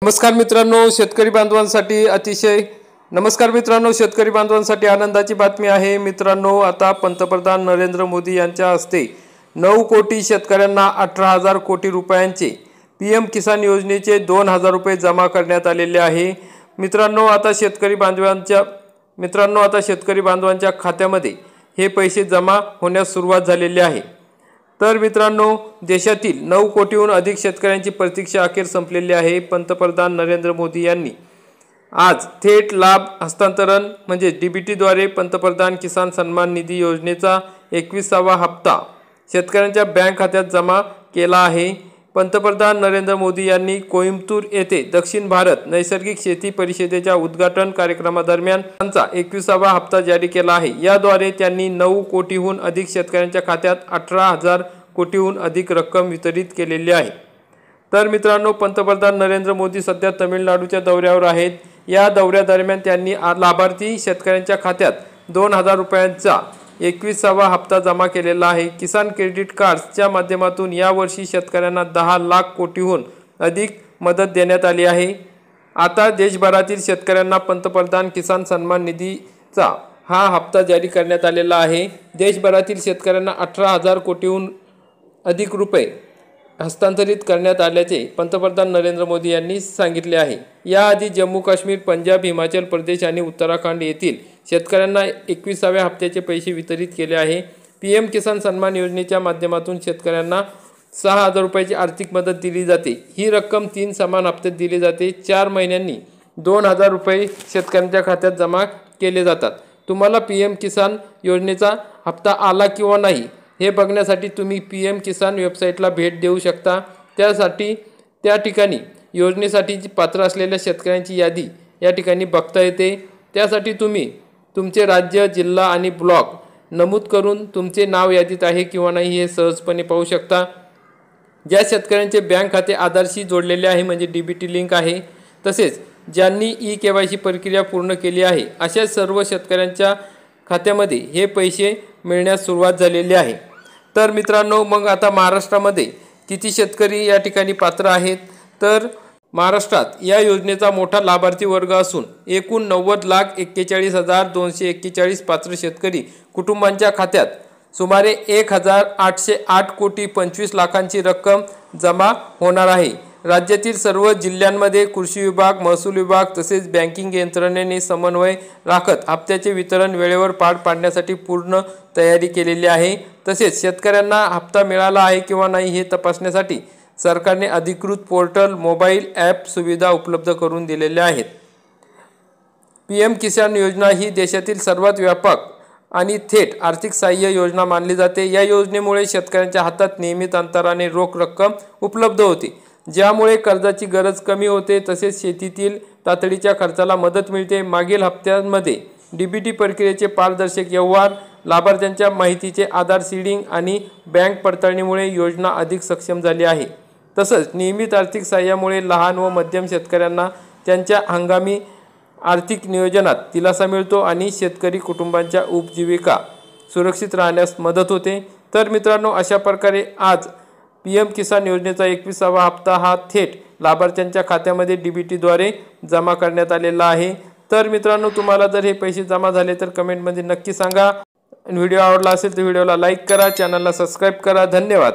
नमस्कार मित्रांनो, शेतकरी बांधवांसाठी आनंदाची बातमी आहे। मित्रांनो, आता पंतप्रधान नरेंद्र मोदी यांच्या हस्ते 9 कोटी शेतकऱ्यांना 18,000 कोटी रुपयांचे पीएम किसान योजनेचे 2,000 रुपये जमा करण्यात आलेले आहे। मित्रांनो, आता शेतकरी बांधवांच्या खात्यामध्ये हे पैसे जमा होण्यास सुरुवात झालेली आहे। तर मित्रांनो, देशातील 9 कोटीहून अधिक शेतकऱ्यांची प्रतीक्षा अखेर संपलेली आहे। पंतप्रधान नरेंद्र मोदी यांनी आज थेट लाभ हस्तांतरण म्हणजे डीबीटीद्वारे पंतप्रधान किसान सन्मान निधी योजनेचा 21वा हप्ता शेतकऱ्यांच्या बँक खात्यात जमा केला आहे। पंतप्रधान नरेंद्र मोदी यांनी कोइंबतूर येथे दक्षिण भारत नैसर्गिक शेती परिषदेच्या उद्घाटन कार्यक्रमादरम्यान त्यांचा 21वा हप्ता जारी केला आहे। याद्वारे त्यांनी 9 कोटीहून अधिक शेतकऱ्यांच्या खात्यात 18,000 कोटीहून अधिक रक्कम वितरित केलेली आहे। तर मित्रांनो, पंतप्रधान नरेंद्र मोदी सध्या तमिळनाडूच्या दौऱ्यावर आहेत। या दौऱ्यादरम्यान त्यांनी लाभार्थी शेतकऱ्यांच्या खात्यात 2,000 रुपयांचा 21वा हप्ता जमा केलेला आहे। किसान क्रेडिट कार्ड्सच्या माध्यमातून यावर्षी शेतकऱ्यांना 10 लाख कोटीहून अधिक मदत देण्यात आली आहे। आता देशभरातील शेतकऱ्यांना पंतप्रधान किसान सन्मान निधीचा हा हप्ता जारी करण्यात आलेला आहे। देशभरातील शेतकऱ्यांना 18,000 कोटीहून अधिक रुपये हस्तांतरित करण्यात आल्याचे पंतप्रधान नरेंद्र मोदी यांनी सांगितले आहे। याआधी जम्मू काश्मीर, पंजाब, हिमाचल प्रदेश आणि उत्तराखंड येथील शेतकऱ्यांना 21व्या हप्त्याचे पैसे वितरित केले आहे। पीएम किसान सन्मान योजनेच्या माध्यमातून शेतकऱ्यांना 6,000 रुपयाची आर्थिक मदत दिली जाते। ही रक्कम 3 समान हप्त्यात दिली जाते। 4 महिन्यांनी 2,000 रुपये शेतकऱ्यांच्या खात्यात जमा केले जातात। तुम्हाला पीएम किसान योजनेचा हप्ता आला किंवा नाही हे बघण्यासाठी तुम्ही पीएम किसान वेबसाईटला भेट देऊ शकता। त्या ठिकाणी योजनेसाठी पात्र असलेल्या शेतकऱ्यांची यादी या ठिकाणी बघता येते। त्यासाठी तुम्ही तुमचे राज्य, जिल्हा आणि ब्लॉक नमूद करून तुमचे नाव यादीत आहे किंवा नाही हे सहजपणे पाहू शकता। ज्या शेतकऱ्यांचे बँक खाते आधारशी जोडलेले आहे म्हणजे डीबीटी लिंक आहे, तसेच ज्यांनी ई-केवायसी प्रक्रिया पूर्ण केली आहे, अशा सर्व शेतकऱ्यांच्या खात्यामध्ये हे पैसे मिळण्यास सुरुवात झालेली आहे। तर मित्रांनो, मग आता महाराष्ट्रामध्ये किती शेतकरी या ठिकाणी पात्र आहेत? तर महाराष्ट्रात या योजनेचा मोठा लाभार्थी वर्ग असून एकूण 90,41,241 पात्र शेतकरी कुटुंबांच्या खात्यात सुमारे 1,808 कोटी 25 लाखांची रक्कम जमा होणार आहे। राज्यातील सर्व जिल्ह्यांमध्ये कृषी विभाग, महसूल विभाग तसेच बँकिंग यंत्रणेने समन्वय राखत हप्त्याचे वितरण वेळेवर पार पाडण्यासाठी पूर्ण तयारी केलेली आहे। तसेच शेतकऱ्यांना हप्ता मिळाला आहे किंवा नाही हे तपासण्यासाठी सरकारने अधिकृत पोर्टल, मोबाईल ॲप सुविधा उपलब्ध करून दिलेल्या आहेत। पीएम किसान योजना ही देशातील सर्वात व्यापक आणि थेट आर्थिक सहाय्य योजना मानली जाते। या योजनेमुळे शेतकऱ्यांच्या हातात नियमित अंतराने रोख रक्कम उपलब्ध होते, ज्यामुळे कर्जाची गरज कमी होते। तसेच शेतीतील तातडीच्या खर्चाला मदत मिळते। मागील हप्त्यांमध्ये डीबीटी प्रक्रियेचे पारदर्शक व्यवहार, लाभार्थ्यांच्या माहितीचे आधार सीडिंग आणि बँक पडताळणीमुळे योजना अधिक सक्षम झाली आहे। तसंच नियमित आर्थिक सहाय्यामुळे लहान व मध्यम शेतकऱ्यांना त्यांच्या हंगामी आर्थिक नियोजनात दिलासा मिळतो आणि शेतकरी कुटुंबांच्या उपजीविका सुरक्षित राहण्यास मदत होते। तर मित्रांनो, अशा प्रकारे आज पीएम किसान योजनेचा 21वा हप्ता हा थेट लाभार्थ्यांच्या खात्यामध्ये डीबीटीद्वारे जमा करण्यात आलेला आहे। तर मित्रांनो, तुम्हाला जर हे पैसे जमा झाले तर कमेंटमध्ये नक्की सांगा। व्हिडिओ आवडला असेल तर व्हिडिओला लाईक करा, चॅनलला सबस्क्राईब करा। धन्यवाद।